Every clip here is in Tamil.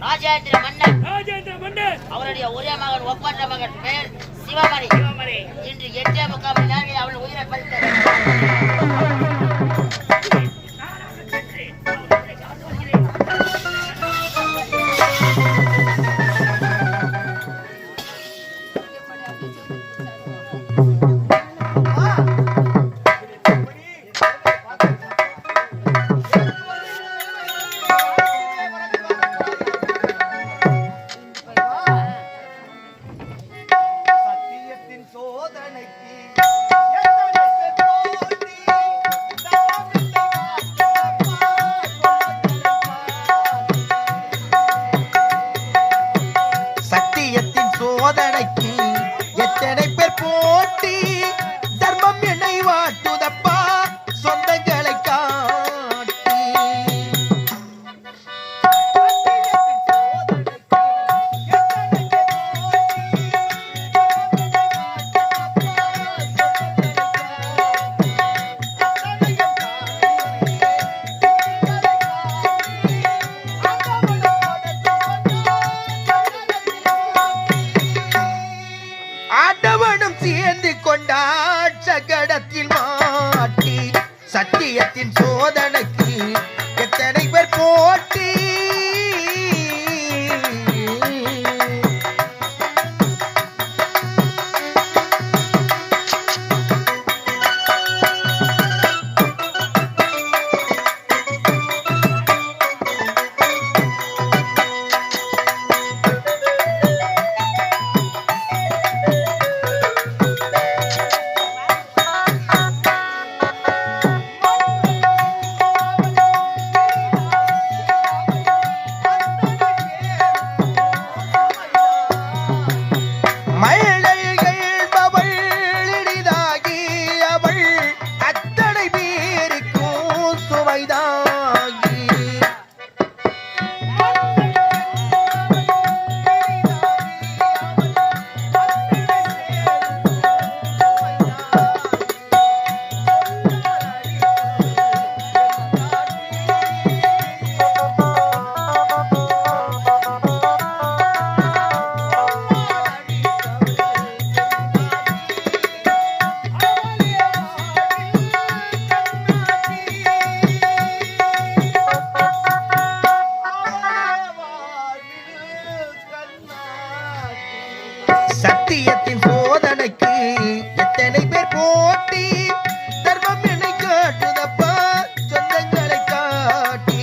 ராஜேந்திர மன்னன் அவருடைய ஒரே மகன் ஒப்பற்ற மகன் பெயர் சிவமணி. இன்று 8:45 மணி நேரம் அவள் உயிரை பறித்தார். சகடத்தில் மாட்டி சத்தியத்தின் சோதனைக்கு எத்தனை பேர் போட்டி. சத்தியத்தின் சோதனைக்கு எத்தனை பேர் போட்டி. தர்மம் என்னை காட்டுதப்பா சொந்தங்களை காட்டி.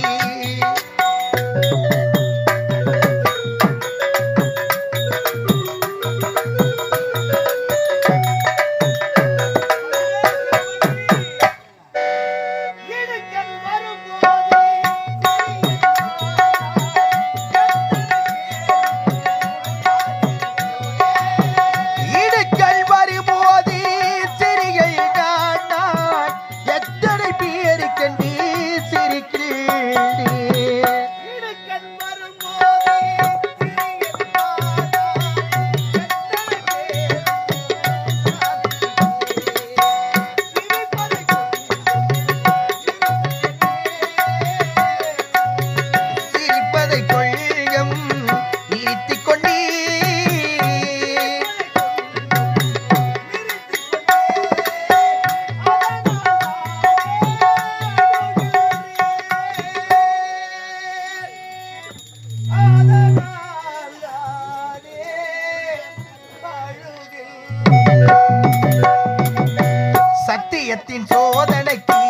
சத்தியத்தின் சோதனைக்கு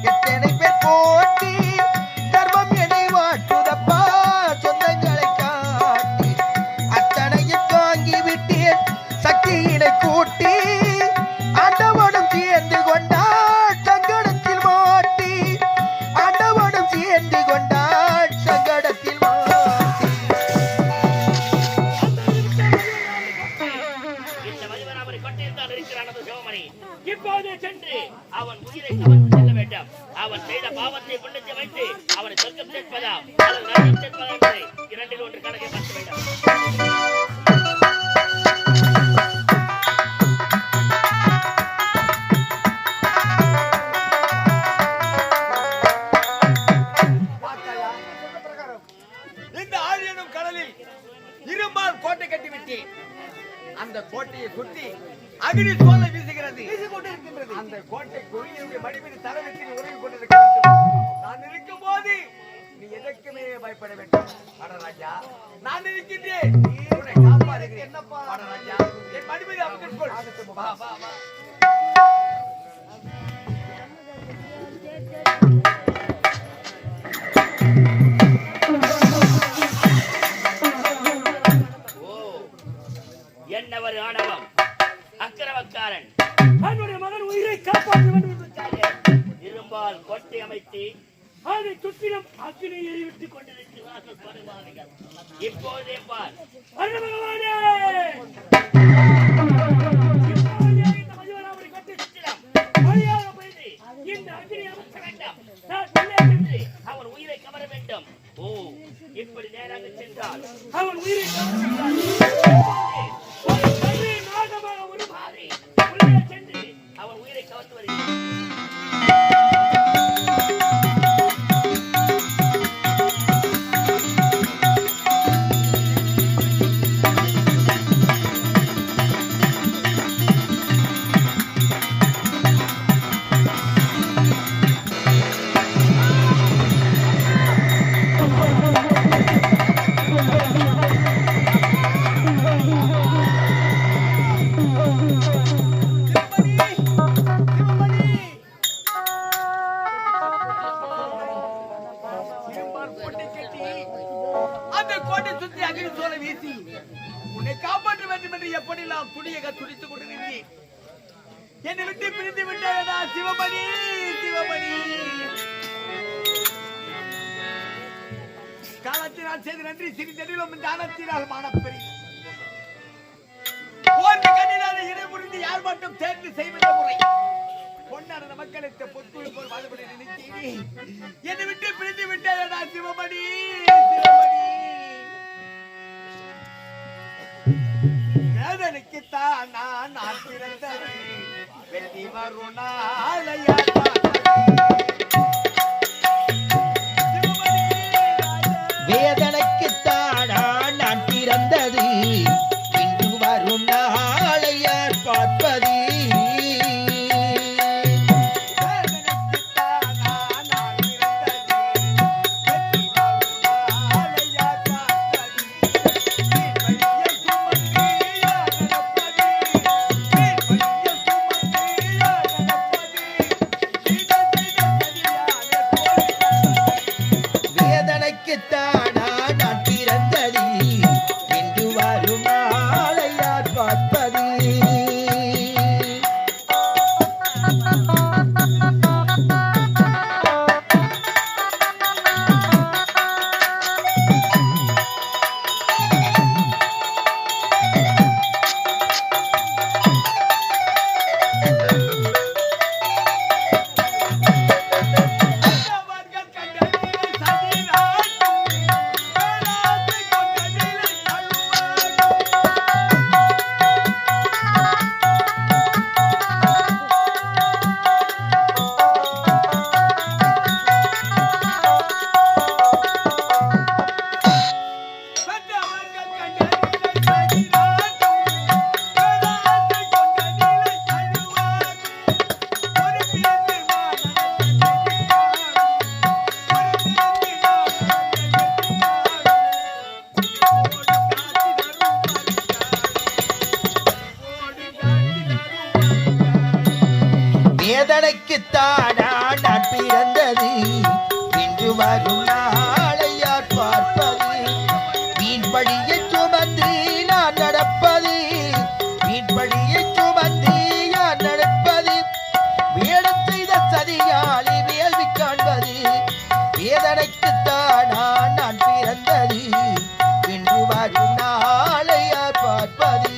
எத்தனை பேர் போட்டி. தர்மம் என்னை வாட்டுதப்பா சொந்தங்களை காட்டி. அத்தனையும் தாங்கி விட்டேன் சக்தியினை கூட்டி. ஆண்டவனும் சேர்ந்து கொண்டாள் சங்கடத்தில் மாட்டி. ஆண்டவனும் சேர்ந்து கொண்டாள் சங்கடத்தில் மாட்டி. இப்போது சென்று அவன் உயிரை கவர்ந்து செல்ல வேண்டும். அவன் செய்த பாவத்தை புண்ணியத்தை வைத்து அவனை சொர்க்கம் சேர்ப்பதா அல்லது நரகம் சேர்ப்பதா என்பதை இரண்டில் ஒன்று கணக்கை பார்க்க வேண்டும். அந்த கோட்டையை சுற்றி அகிரி சோலை வீசுகிறது. அந்த கோட்டை கொடியுடைய மடிமீது தலைவெற்றி உறவி கொண்டிருக்க வேண்டும். நான் இருக்கும் போது நீ எதற்குமே பயப்பட வேண்டும். ராஜா நான் இருக்கின்றேன், உன்னை காப்பாற்றுகிறேன். என்னப்பா ராஜா, என் மடிமீது அமர்ந்துக்கொள். வா வா வா. என்னவர் ஆணவம், அக்கிரமக்காரன் தன்னுடைய மகன் உயிரை காப்பாற்ற வேண்டும் என்று இரும்பால் கோட்டை அமைத்து அதை சுற்றிலும் அக்கினை எறிவிட்டுக் கொண்டிருக்கிறார்கள் படுவார்கள். இப்போதே பார் இந்த மதுவராமனை கட்டி சுற்றிலும் வழியாக போய்து இந்த அக்கினை அமைக்க வேண்டாம். அவன் உயிரை கவர வேண்டும். ஓ, இப்படி நேராக சென்றால் அவன் உயிரை நாகமாக ஒரு மாறி உள்ளே சென்று அவன் உயிரை கவர்ந்து வருகிறான். அந்த கோட்டை சுற்றி அகிரி சோலை வீசி உன்னை காப்பாற்ற வேண்டும் என்று எப்படிலாம் துணியக துடித்துக் கொண்டிருந்தேன். என்னை விட்டு பிரிந்து விட்டேனா சிவமணி, சிவமணி. காலத்தினால் செய்த நன்றி சிறிதெனிலும் தானத்தினால் மானப்பெரிய ஓர்ந்து கண்ணினால இணை புரிந்து யார் மட்டும் சேர்ந்து செய்வது முறை. பொன்னான மக்களுக்கு பொற்குள் போல் வாழ்வதை நினைத்தேன். என்னை விட்டு பிரிந்து விட்டேனா சிவமணி, சிவமணி. வேதனைக்குத்தான் நான் பிறந்தது வெற்றி வரும் நாளையா. வேதனைக்குத்தான் நான் பிறந்தது இன்று வரும் நாளையார் பார்ப்பது. வேதனைக்குத்தானா நான் பிறந்தது இன்று வரும் நாளையார் பார்ப்பது. வீண்படியை சுமந்து நான் நடப்பது, வீண்படியை சுமந்து நான் நடப்பது. வேடம் செய்த சதியாளி வேள்வி காண்பது. வேதனைக்குத்தானா நான் பிறந்தது இன்று வரும் நாளையார் பார்ப்பது.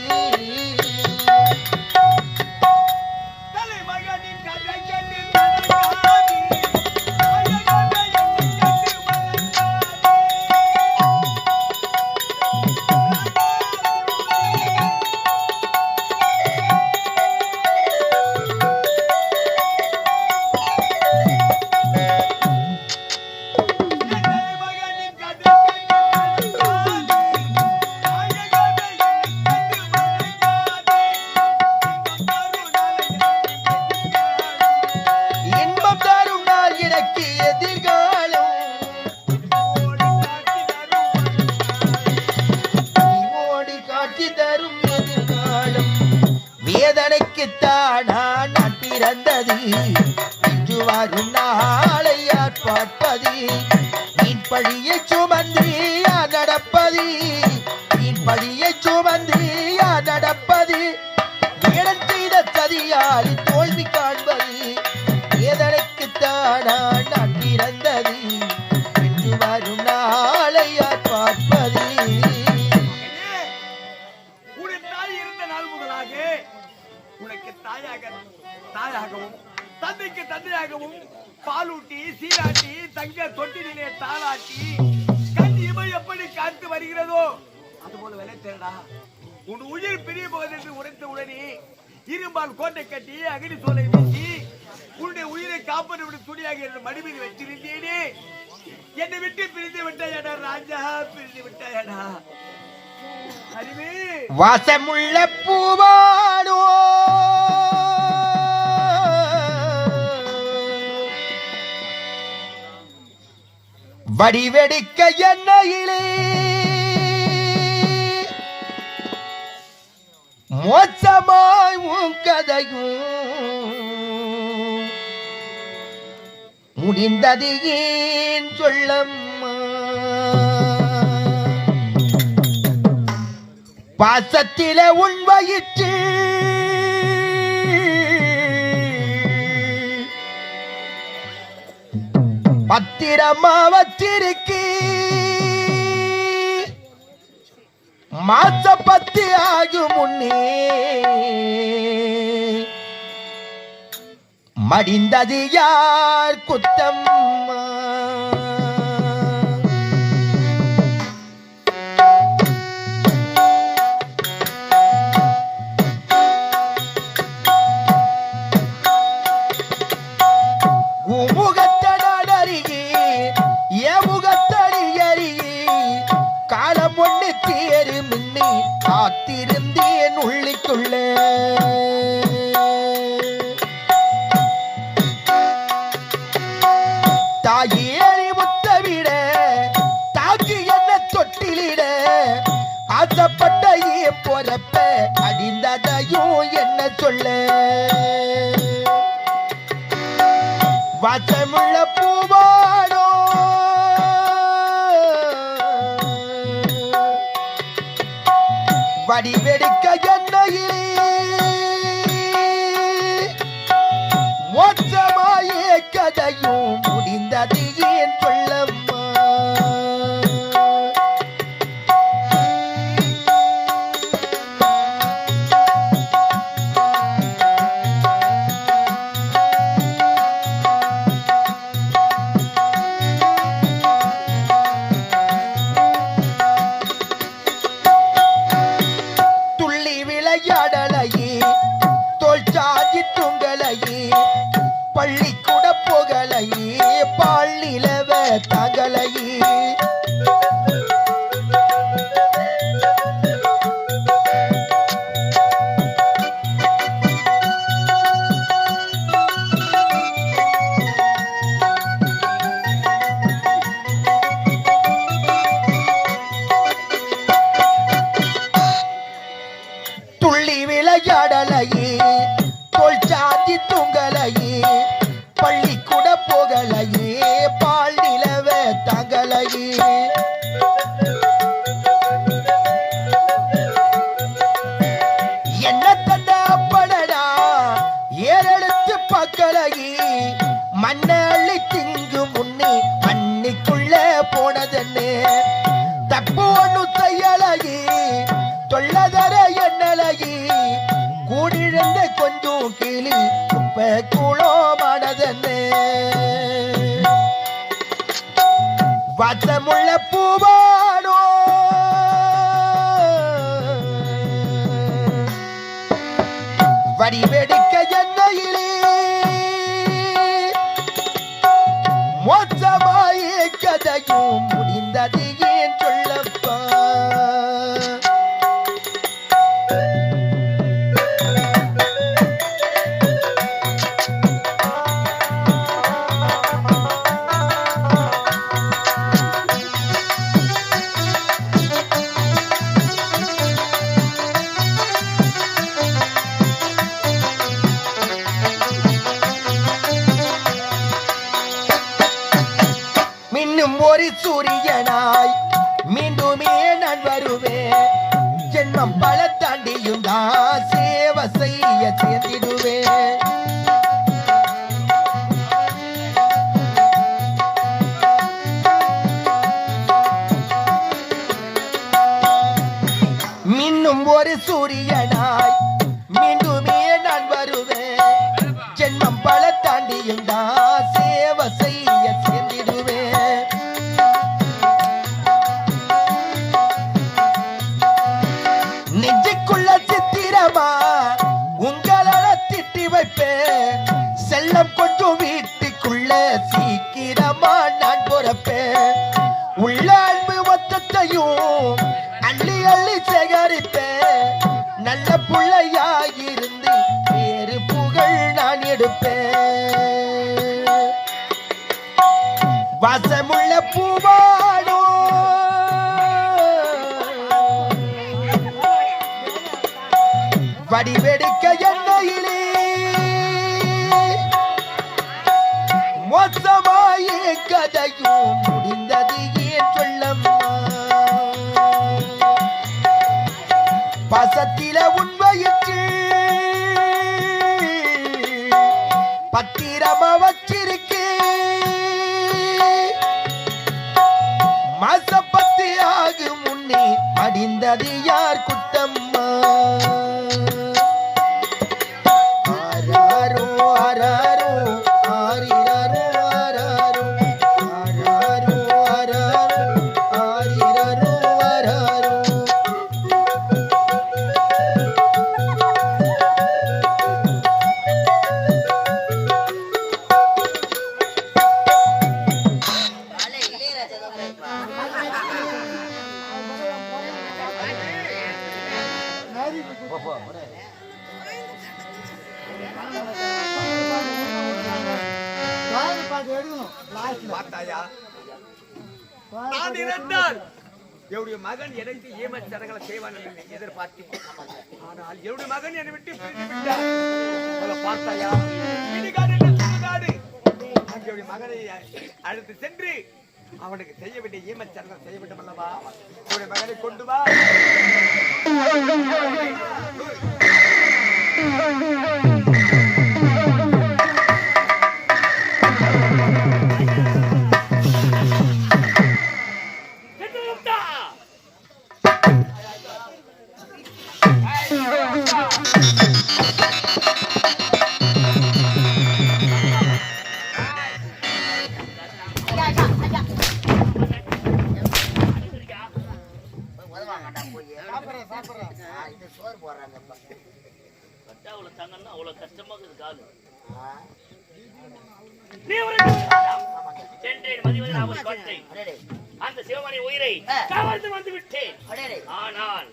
வரும் நாளையார் பார்ப்பதி மீன் பழியை சுமந்து நடப்பதி மீன் பழியை சுமந்து நடப்பது வேடன் செய்த சதியால் தோல்வி காண்பது வேதனைக்கு தானா நான் பிறந்தது என்று வரும் நாளையார் பார்ப்பது. உனக்கு தாயாகவும் தந்தைக்கு தந்தையாகவும் பாலூட்டி சீராட்டி தங்க தொட்டிலே தாளாட்டி கண் இமை எப்படி காத்து வருகிறதோ அதுபோல விளைத்தேடா. உன் உயிர் பிரிய போவது என்று உரைத்த உடனே இரும்பால் கோட்டை கட்டி அகிடி சோலை வீசி உன்னுடைய உயிரை காப்பது துணியாக என்று மடிமீது வச்சிருந்தேனே. என்னை விட்டு பிரிந்து விட்டாயடா ராஜா, பிரிந்து விட்டாயடா. அறிவு வாசமுள்ள பூவாடோ வடிவெடிக்க எண்ணெயிலே மோசமாய் உன் கதையும் முடிந்தது ஏன் சொல்லம்மா. பாசத்திலே உன் வயிற்று பத்திரமா வச்சிருக்கு மாச 10 ஆகும் முன்னே மடிந்தது யார் குத்தம்மா. காத்திருந்தேன் உள்ளிக்குள்ள தாயேறி முத்தவிட தாக்கி என்ன தொட்டிலிட ஆசைப்பட்ட ஏன் போறப்ப அடிந்ததையும் என்ன சொல்ல. வாசமுள்ள பூவாடோ வடிவெடுக்க எண்ணெயிலே மோட்சமாயே கதையும் முடிந்தது ஏன் சொல்லம்மா. பள்ளிக்கூட புகழையே பால் நிலவ தகலையே துள்ளி விளையாடலையே தோல் சாதி துங்கலையே பள்ளிக்கூட புகழையே பால் நிலவ தகலையே என்ன தந்த படடா ஏறெடுத்து பக்கலையே மண்ணள்ளி திங்கு முன்னே மண்ணிக்குள்ள போனதென்னு தப்பு ஒண்ணு தையலையே தொல்லதர எண்ணலையே கூடிழந்த கொஞ்சம் கிளி குப்பை கூளோமானதன்னு வாசமுள்ள பூவாடோ வடிவெடுக்க எண்ணெயிலே மோசமாயே கதையும் முடிந்தது ஏன் சொல்லப்பா. ஒரு சூரியனாய் மீண்டுமே நான் வருவேன். ஜென்மம் பல தாண்டியும் நான் சேவை செய்ய சேர்ந்திடுவேன். மின்னும் ஒரு சூரியனாய் மீண்டுமே நான் வருவேன். ஜென்மம் பல தாண்டியும் நான் சேவை செய்ய சேர்ந்திடுவேன். நெஞ்சுக்குள்ள சித்திரமா உங்களால திட்டி வைப்பேன். செல்லம் கொஞ்சம் வீட்டுக்குள்ள சீக்கிரமா நான் பொறப்பேன். உள்ள அன்பு மொத்தத்தையும் அள்ளி அள்ளி சேகரிப்பேன். நல்ல புள்ளையாயிருந்து வேறு புகழ் நான் எடுப்பேன். வாசமுள்ள பூவாடோ வடிவெடுக்க எண்ணெயிலே மொத்தமாயே கதையும் முடிந்தது ஏன் சொல்லம்மா. பசத்தில உண்மையிற்று பத்திரமா வச்சிருக்கு. மாசப்பத்து ஆகும் முன்னே அடிந்தது யார் குத்தம்மா. ஆராரோ ஆராரோ ஆரிரரோ ஆராரோ ஆராரோ ஆராரோ ஆரிரரோ ஆராரோ. பார்த்தாயா? நான் இருந்தால் என்னுடைய மகன் எனக்கு ஏமாற்றங்களை செய்வான் என்று எதிர்பார்த்தேன். ஆனால் என்னுடைய மகன் என்னை விட்டு பிரிந்து விட்டார். அவளை பார்த்தாயா? இடிகாடு என்று சுடுகாடு. என்னுடைய மகனை அழைத்து சென்று அவனுக்கு செய்ய வேண்டிய ஏமாற்றங்களை செய்ய வேண்டும் அல்லவா? என்னுடைய மகனை கொண்டு வா. அவ்வளவு கஷ்டமாக இருக்காது. அந்த சிவமணி உயிரை கவர்ந்து வந்து விட்டேன். ஆனால்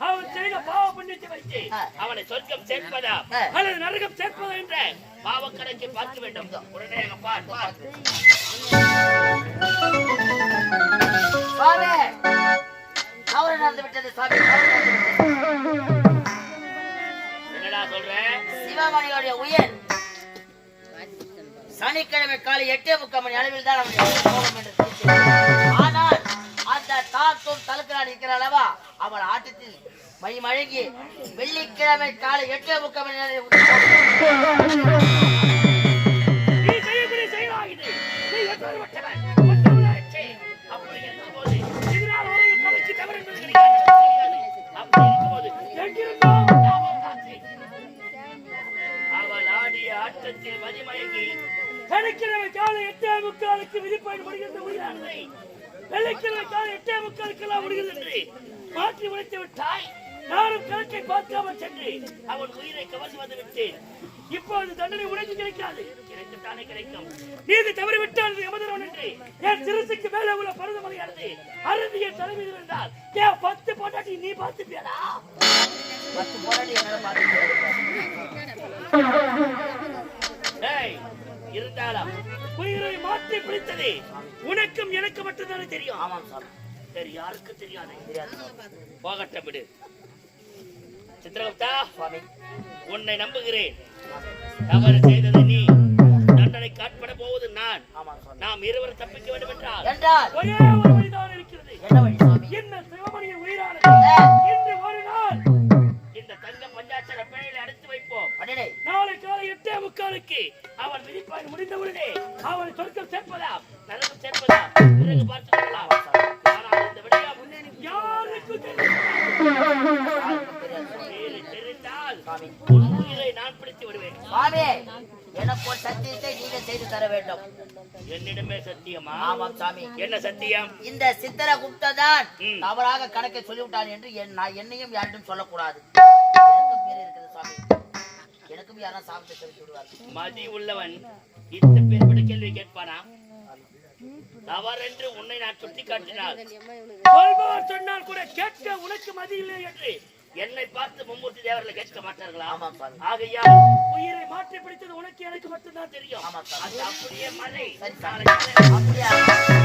அவன் செய்த பாவ புண்ணியத்தை வைத்து அவனை சொர்க்கம் சேர்ப்பதா அல்லது நரகம் சேர்ப்பதா என்ற பாவக்கணக்கை பார்க்க வேண்டும். உடனே என்னடா சொல்ற? சிவமணியோடைய உயிர் சனிக்கிழமை காலை 8:30 மணி அளவில் தான் போகும் என்று. ஆனால் அந்த தாக்கும் தலுக்கிறான் இருக்கிற அளவா அவள் ஆட்டத்தில் மழங்கி வெள்ளிக்கிழமை காலை 8:30 மணி நேரம் அவள் ஆடிய ஆட்டத்தில் மதிமயங்கி சனிக்கிழமை காலை 8:45 விதிப்பாடு முடிகின்ற உயிரானதை வெள்ளிக்கிழமை காலை 8:45 முடிகிறது என்று மாற்றி முடித்து விட்டாய். நானும் கணக்கை பார்க்காமல் சென்று அவன் உயிரை கவர்ந்து வந்து விட்டேன். இப்போது தண்டனை உனக்கு கிடைக்காது, கிடைக்கத்தானே கிடைக்கும். நீதி தவறிவிட்டால் எமதரவன் என்று என் சிறுசுக்கு மேலே உள்ள பருவமலையானது அருந்திய தலைமீது இருந்தால் ஏன் 10 போட்டாட்டி நீ பார்த்துப்பியடா? 10 போராடி என்னால பார்த்து இருந்தாலும் உயிரை மாற்றி பிடித்தது உனக்கும் எனக்கு மட்டும்தானே தெரியும். ஆமாம் சார், சரி, யாருக்கு தெரியாது. போகட்டும் விடு. சித்திரகுப்தா, சுவாமி உன்னை நம்புகிறேன். தவறு செய்தது நீ, தண்டனை காட்பட போவது நான். ஆமா சுவாமி. நாம் இருவரும் தப்பிக்க வேண்டும் என்றால் என்றால் ஒரே ஒரு வழிதான் இருக்கிறது. என்ன வழி சுவாமி? என்ன சிவமணியின் உயிரானது இன்று ஒரு நாள் இந்த தங்க பஞ்சாட்சர பிழையில அடைத்து வைப்போம். அடடே நாளை காலை 8:45 அவன் விதிப்பாய் முடிந்தவுடனே அவனை சொர்க்கம் சேர்ப்பதா நரகம் சேர்ப்பதா பிறகு பார்த்துக் கொள்ளலாம். ஆனால் இந்த விடையா யாருக்கும் தெரிந்தால் உன் உயிரை நான் பிடித்து விடுவேன். சுவாமி எனக்கு ஒரு சத்தியத்தை நீங்க செய்து தர வேண்டும். என்னிடமே சத்தியமா? ஆமாம் சாமி. என்ன சத்தியம்? இந்த சித்திரகுப்த தான் ம். தவறாக கணக்கை சொல்லிவிட்டான் என்று நான் என்னையும் யாரிடம் சொல்லக்கூடாது. எனக்கும் பேர் இருக்குது சுவாமி. எனக்கும் யாரா சாப்பிட்டு சொல்லி விடுவார். மதி உள்ளவன் இத்தனை பேர்பட கேள்வி கேட்பானா? தவறென்று உன்னை நான் சுட்டி காட்டினால் சொல்பவர் சொன்னால் கூட கேட்க உனக்கு மதி இல்லை என்று என்னை பார்த்து மும்மூர்த்தி தேவர்கள் கேட்க மாட்டார்களா? ஆமாம் சாமி. ஆகையால் உயிரை மாற்றி பிடித்தது உனக்கு எனக்கு மட்டும்தான் தெரியும். ஆமாம் சாமி. அது அப்படியே மறை. சரி சாமி. அப்படியா?